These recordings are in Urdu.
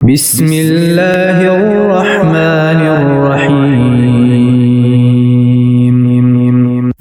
بسم اللہ الرحمن الرحیم،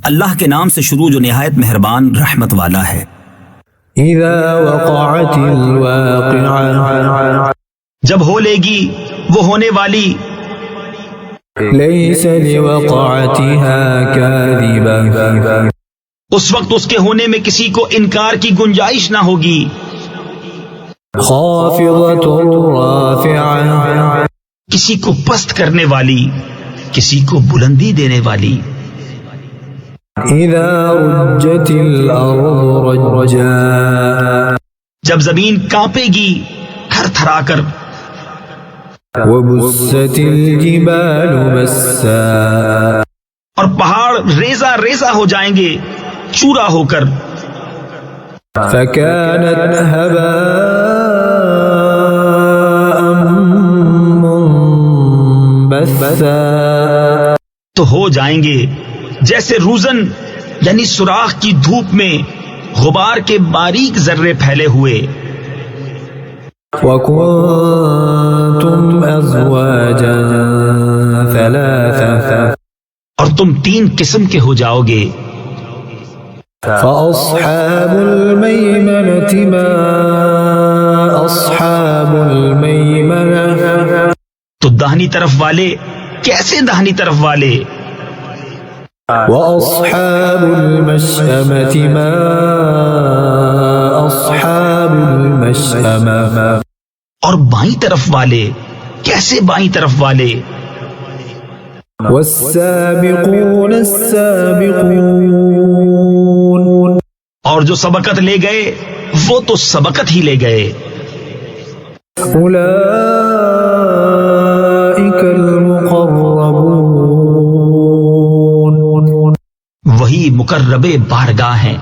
اللہ کے نام سے شروع جو نہایت مہربان رحمت والا ہے۔ اذا وقعت الواقعہ، جب ہو لے گی وہ ہونے والی، لیس لوقعتها کاذبہ، اس وقت اس کے ہونے میں کسی کو انکار کی گنجائش نہ ہوگی۔ خافضۃ رافعہ، کسی کو پست کرنے والی، کسی کو بلندی دینے والی۔ اذا رجت الارض رجا، جب زمین کانپے گی تھر تھرا کر، وبست الجبال بسا، اور پہاڑ ریزہ ریزہ ہو جائیں گے چورا ہو کر، فكانت هباء منبثا، تو ہو جائیں گے جیسے روزن یعنی سوراخ کی دھوپ میں غبار کے باریک ذرے پھیلے ہوئے۔ وكنتم أزواجا ثلاثة، اور تم تین قسم کے ہو جاؤ گے۔ فأصحاب الميمنة ما أصحاب الميمنة، تو داہنی طرف والے کیسے داہنی طرف والے، وأصحاب المشأمة ما أصحاب المشأمة، اور بائیں طرف والے کیسے بائیں طرف والے، والسابقون السابقون، اور جو سبقت لے گئے وہ تو سبقت ہی لے گئے۔ أولئك المقربون، وہی مقرب بارگاہ ہیں،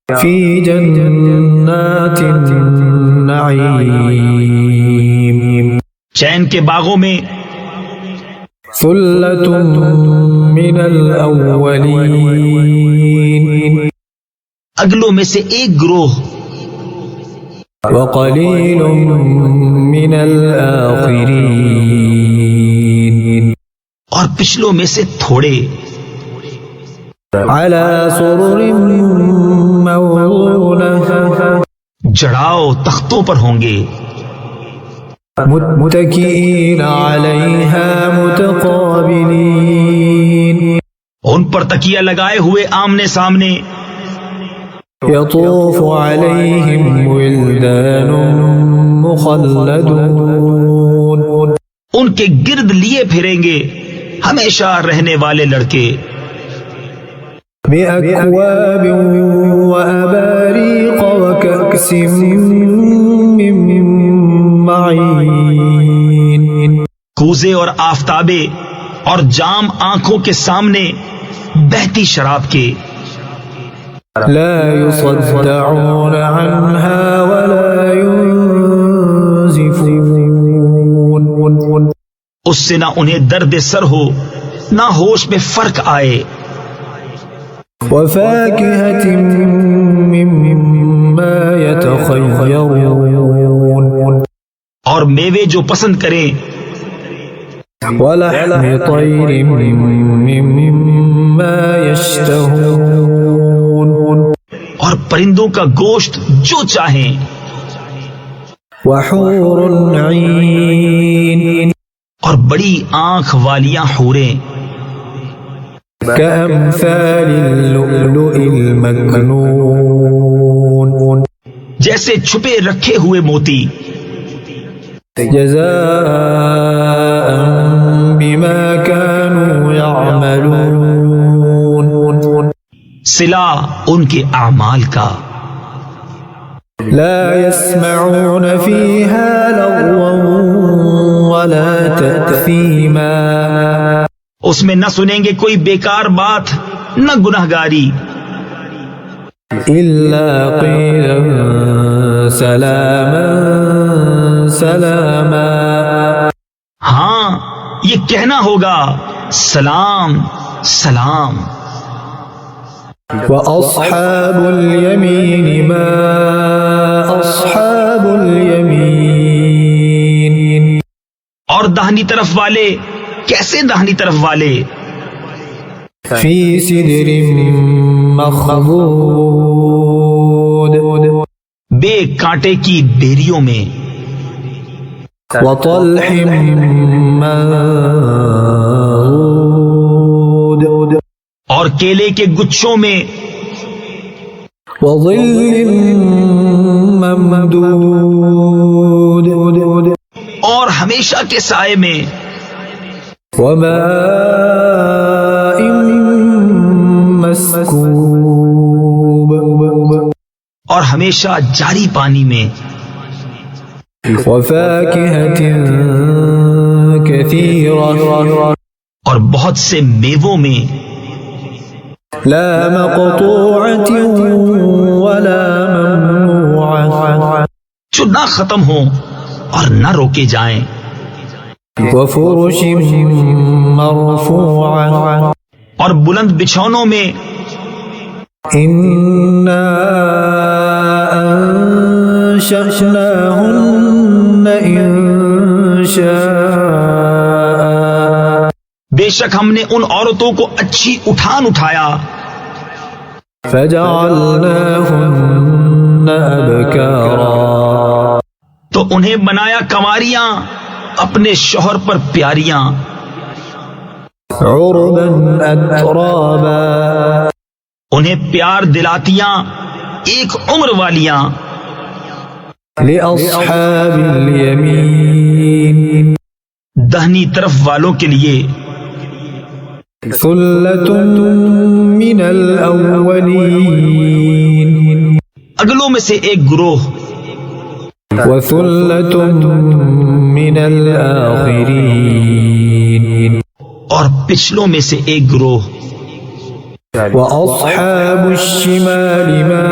في جنات النعيم، چین کے باغوں میں، ثلة من الأولين، اگلوں میں سے ایک گروہ، وقليل من الآخرين، اور پچھلوں میں سے تھوڑے، على سرر موضونة، جڑاؤ تختوں پر ہوں گے، متكئين عليها متقابلين، ان پر تکیہ لگائے ہوئے آمنے سامنے، يطوف عليهم ولدان مخلدون، ان کے گرد لیے پھریں گے ہمیشہ رہنے والے لڑکے، بأكواب وأباريق وكأس من معين، کوزے اور آفتابے اور جام آنکھوں کے سامنے بہتی شراب کے، لا يصدعون عنها ولا ينزفون، اس سے نہ انہیں درد سر ہو نہ ہوش میں فرق آئے، وفاكهة مما يتخيرون، اور میوے جو پسند کریں، ولحم طير مما يشتهون، اور پرندوں کا گوشت جو چاہیں، وحور عين، اور بڑی آنکھ والیاں حوریں، كأمثال اللؤلؤ المكنون، جیسے چھپے رکھے ہوئے موتی، جزاء بما كانوا يعملون، صلہ ان کے اعمال کا، لا يسمعون فيها لغوا ولا تأثيما، اس میں نہ سنیں گے کوئی بیکار بات نہ گناہگاری، إلا قيلا سلاما سلاما، ہاں یہ کہنا ہوگا سلام سلام۔ وأصحاب اليمين ما أصحاب اليمين، داہنی طرف والے کیسے داہنی طرف والے؟ فی سدر مخضود بے کانٹے کی بیریوں میں، وطلح منضود اور کیلے کے گچھوں میں، وظل ممدود اور ہمیشہ کے سائے میں، وماء مسکوب اور ہمیشہ جاری پانی میں، وفاکہۃ کثیرہ اور بہت سے میووں میں، لا مقطوعۃ ولا ممنوعۃ جو نہ ختم ہوں اور نہ روکے جائیں، وفرش مرفوعۃ اور بلند بچھونوں میں، انا انشأناہن انشاء بے شک ہم نے ان عورتوں کو اچھی اٹھان اٹھایا، فجعلناہن ابکارا تو انہیں بنایا کنواریاں، اپنے شوہر پر پیاریاں، عربا اترابا انہیں پیار دلاتیاں ایک عمر والیاں، لأصحاب الیمین دہنی طرف والوں کے لیے، ثلۃ من الاولین اگلوں میں سے ایک گروہ، وثلۃ من الآخرین اور پچھلوں میں سے ایک گروہ، وأصحاب الشمال ما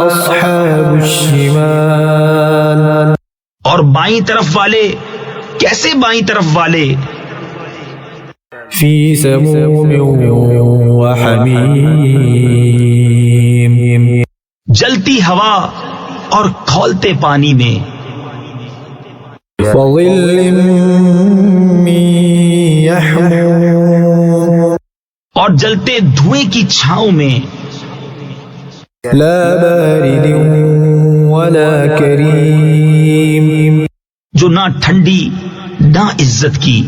أصحاب الشمال اور بائیں طرف والے کیسے بائیں طرف والے، فی سموم وحمیم جلتی ہوا اور کھولتے پانی میں، وظل من یحموم اور جلتے دھوئیں کی چھاؤں میں، لا بارد ولا کریم جو نہ ٹھنڈی نہ عزت کی،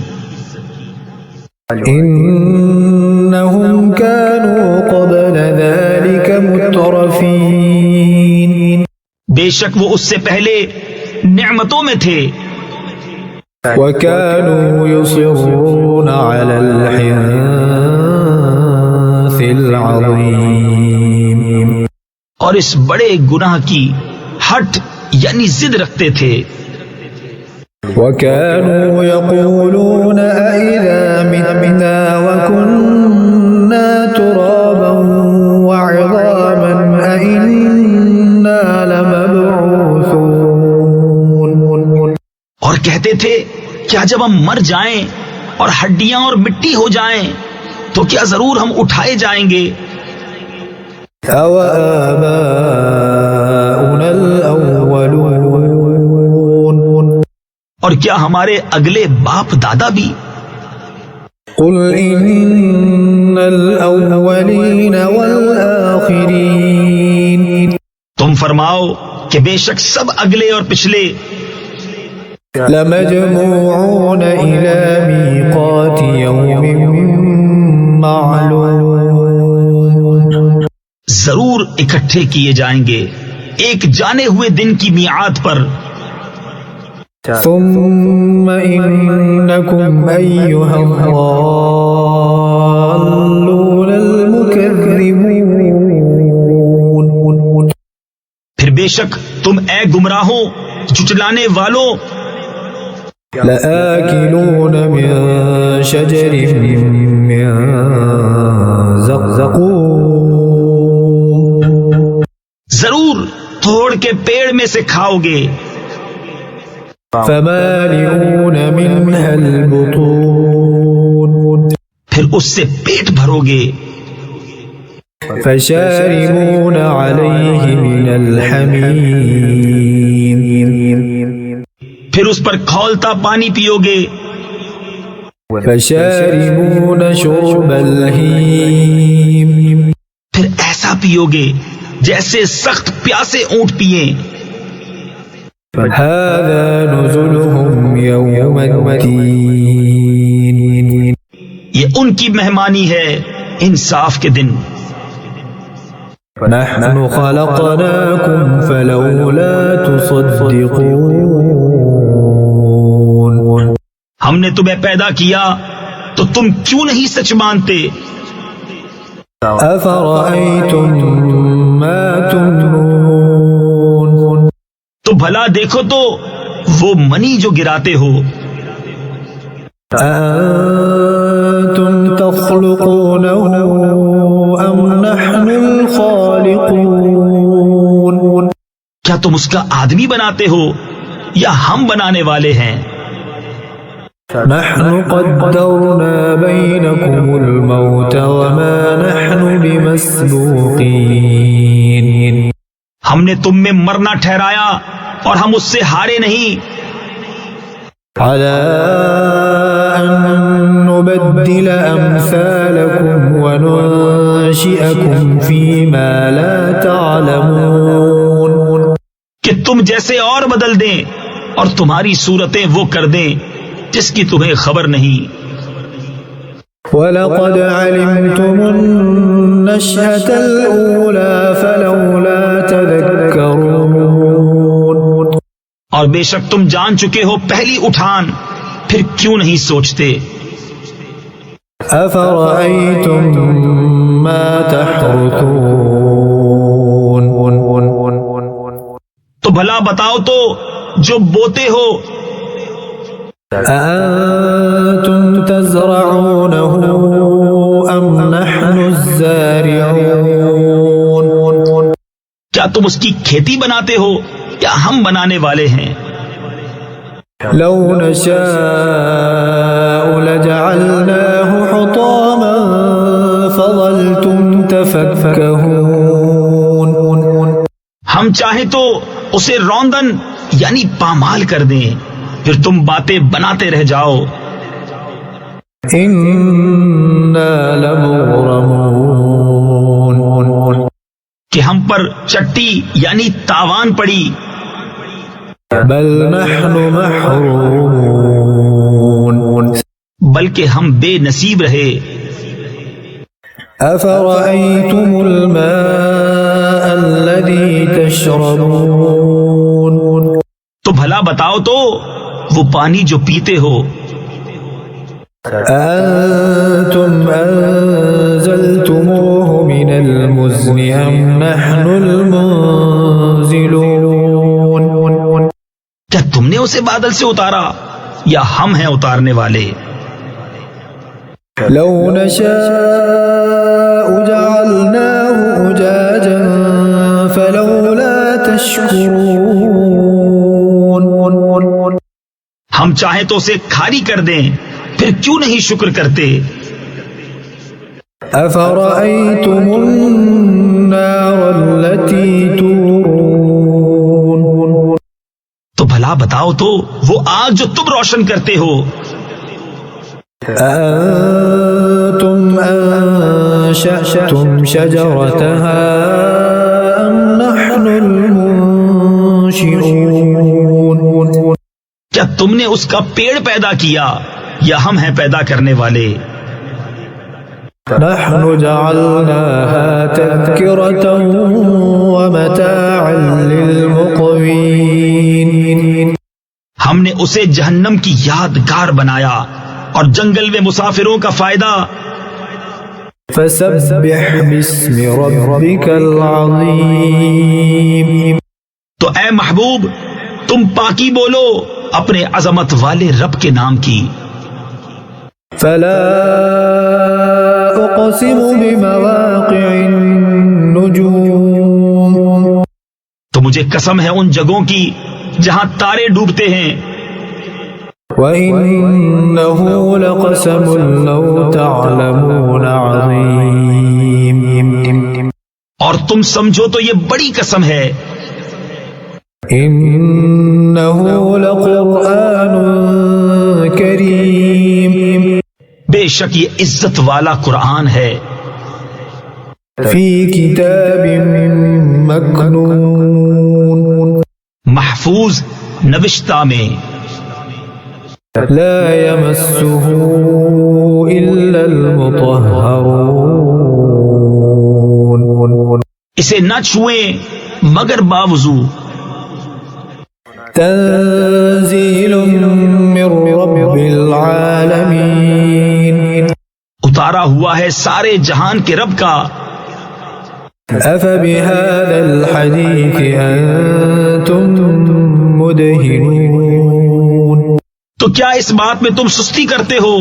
انہم كانوا قبل ذلك مترفین بے شک وہ اس سے پہلے نعمتوں میں تھے، وكانوا يصرون على الحنث العظيم اور اس بڑے گناہ کی ہٹ یعنی ضد رکھتے تھے، وكانوا يقولون أئذا متنا وكنا ترابا وعظاما أئنا لمبعوثون اور کہتے تھے کیا جب ہم مر جائیں اور ہڈیاں اور مٹی ہو جائیں تو کیا ضرور ہم اٹھائے جائیں گے؟ أَوَآبَاؤُنَا الْأَوَّلُونَ اور کیا ہمارے اگلے باپ دادا بھی؟ قُلْ إِنَّ الْأَوَّلِينَ وَالْآخِرِينَ تم فرماؤ کہ بے شک سب اگلے اور پچھلے لَمَجْمُوعُونَ إِلَى مِيقَاتِ يَوْمٍ مَّعْلُومٍ ضرور اکٹھے کیے جائیں گے ایک جانے ہوئے دن کی میعاد پر، ثُمَّ إِنَّكُمْ أَيُّهَا الضَّالُّونَ الْمُكَذِّبُونَ پھر بے شک تم اے گمراہوں جھٹلانے والوں لَآكِلُونَ مِن شَجَرٍ مِّن زَقُّومٍ ضرور توڑ کے پیڑ میں سے کھاؤ گے، فَمَالِئُونَ مِنْهَا الْبُطُونَ پھر اس سے پیٹ بھرو گے، فَشَارِبُونَ عَلَيْهِ مِنَ الْحَمِيمِ پھر اس پر کھولتا پانی پیو گے، فشاربون شرب الهيم پھر ایسا پیو گے جیسے سخت پیاسے اونٹ پیئیں۔ هذا نزلهم يوم الدين یہ ان کی مہمانی ہے انصاف کے دن۔ نحن خلقناكم فلولا تصدقون ہم نے تمہیں پیدا کیا تو تم کیوں نہیں سچ مانتے؟ أفرأيتم ما تمنون تو بھلا دیکھو تو وہ منی جو گراتے ہو، أأنتم تخلقونه أم نحن الخالقون کیا تم اس کا آدمی بناتے ہو یا ہم بنانے والے ہیں؟ نحن قدرنا بينكم الموت وما نحن بمسبوقين ہم نے تم میں مرنا ٹھہرایا اور ہم اس سے ہارے نہیں، على أن نبدل أمثالكم وننشئكم فيما لا تعلمون کہ تم جیسے اور بدل دیں اور تمہاری صورتیں وہ کر دیں جس کی تمہیں خبر نہیں۔ وَلَقَدْ عَلِمْتُمُ النَّشْأَةَ الْأُولَى فَلَوْلَا تَذَكَّرُونَ اور بے شک تم جان چکے ہو پہلی اٹھان، پھر کیوں نہیں سوچتے؟ أَفَرَأَيْتُم مَّا تَحْرُثُونَ تو بھلا بتاؤ تو جو بوتے ہو، أَأَنتُمْ تَزْرَعُونَهُ أَمْ نَحْنُ الزَّارِعُونَ کیا تم اس کی کھیتی بناتے ہو یا ہم بنانے والے ہیں؟ لو نشاء لجعلناه حطاما فظلتم تفكهون ہم چاہیں تو اسے روندن یعنی پامال کر دیں، پھر تم باتیں بناتے رہ جاؤ۔ إنا لمغرمون کہ ہم پر چٹی یعنی تاوان پڑی، بل نحن محرومون بلکہ ہم بے نصیب رہے۔ أفرأيتم الماء الذي تشربون تو بھلا بتاؤ تو وہ پانی جو پیتے ہو، أأنتم أنزلتموه من المزن أم نحن المنزلون کیا تم نے اسے بادل سے اتارا یا ہم ہیں اتارنے والے؟ لو نشاء جعلناه أجاجا فلولا تشكرون ہم چاہیں تو اسے کھاری کر دیں، پھر کیوں نہیں شکر کرتے؟ أفرأيتم النار التي تورون تو بھلا بتاؤ تو وہ آگ جو تم روشن کرتے ہو، أأنتم أنشأتم شجرتها أم نحن المنشئون کیا تم نے اس کا پیڑ پیدا کیا یا ہم ہیں پیدا کرنے والے؟ نحن جعلناها تذكرة ومتاعا للمقوين ہم نے اسے جہنم کی یادگار بنایا اور جنگل میں مسافروں کا فائدہ۔ فسبح باسم ربك العظيم تو اے محبوب تم پاکی بولو اپنے عظمت والے رب کے نام کی۔ فلا أقسم بمواقع النجوم تو مجھے قسم ہے ان جگہوں کی جہاں تارے ڈوبتے ہیں، وَإِنَّهُ لَقَسَمٌ لَوْ تَعْلَمُونَ عَظِيمٌ اور تم سمجھو تو یہ بڑی قسم ہے۔ إِنَّهُ لَقُرْآنٌ شک یہ عزت والا قرآن ہے فی کتاب مکنون محفوظ نوشتہ میں لا يمسه إلا المطهرون اسے نہ چھوئیں مگر باوضو تنزيل من رب العالمين اتارا ہوا ہے سارے جہان کے رب کا أفبهذا الحديث أنتم مدهنون تو کیا اس بات میں تم سستی کرتے ہو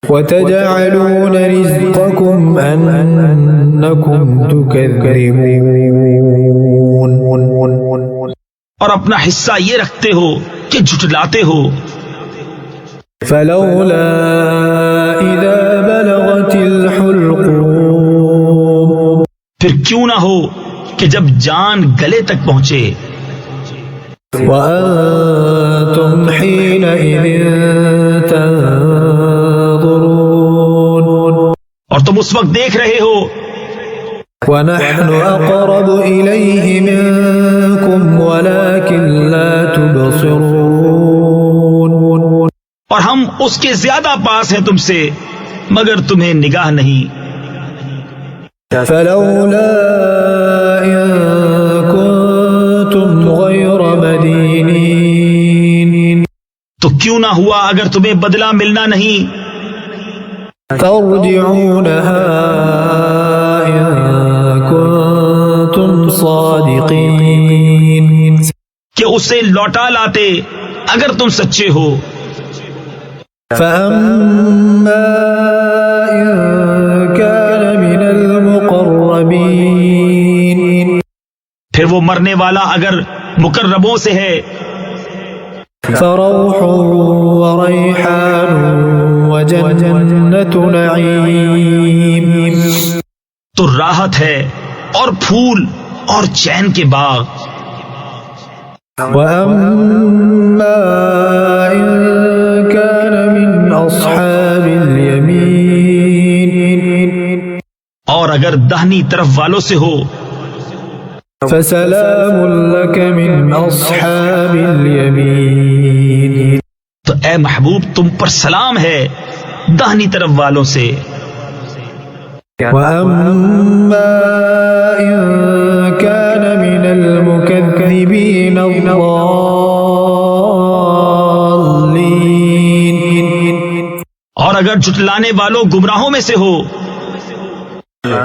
وتجعلون رزقكم أنكم تكذبون اور اپنا حصہ یہ رکھتے ہو کہ جھٹلاتے ہو فلولا إذا بلغت الحلقوم پھر کیوں نہ ہو کہ جب جان گلے تک پہنچے وأنتم حينئذ تنظرون اور تم اس وقت دیکھ رہے ہو ونحن أقرب إليه منكم ولكن لا تبصرون اور ہم اس کے زیادہ پاس ہیں تم سے مگر تمہیں نگاہ نہیں فلولا إن كنتم غير مدينين تو کیوں نہ ہوا اگر تمہیں بدلہ ملنا نہیں ترجعونها إن كنتم صادقين کہ اسے لوٹا لاتے اگر تم سچے ہو فأما إن كان من المقربين پھر وہ مرنے والا اگر مقربوں سے ہے فروح وريحان وجنة نعيم تو راحت ہے اور پھول اور چین کے باغ وأما إن كان من أصحاب اليمين اور اگر دہنی طرف والوں سے ہو فسلام لك من أصحاب اليمين تو اے محبوب تم پر سلام ہے دہنی طرف والوں سے وأما إن كان من المكذبين الضالين اور اگر جھٹلانے والوں گمراہوں میں سے ہو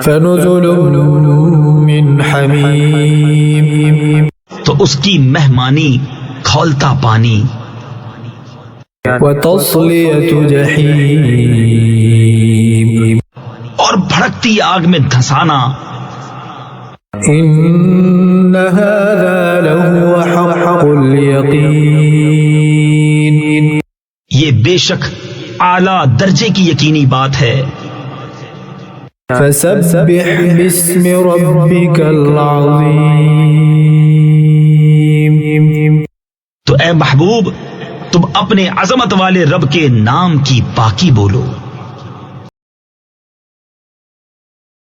فنزل من حمیم تو اس کی مہمانی کھولتا پانی وتصلیۃ جحیم اور بھڑکتی آگ میں دھنسانا ان هذا لهو حق الیقین یہ بے شک اعلیٰ درجے کی یقینی بات ہے فسبح باسم ربك العظیم تو اے محبوب تم اپنے عظمت والے رب کے نام کی باقی بولو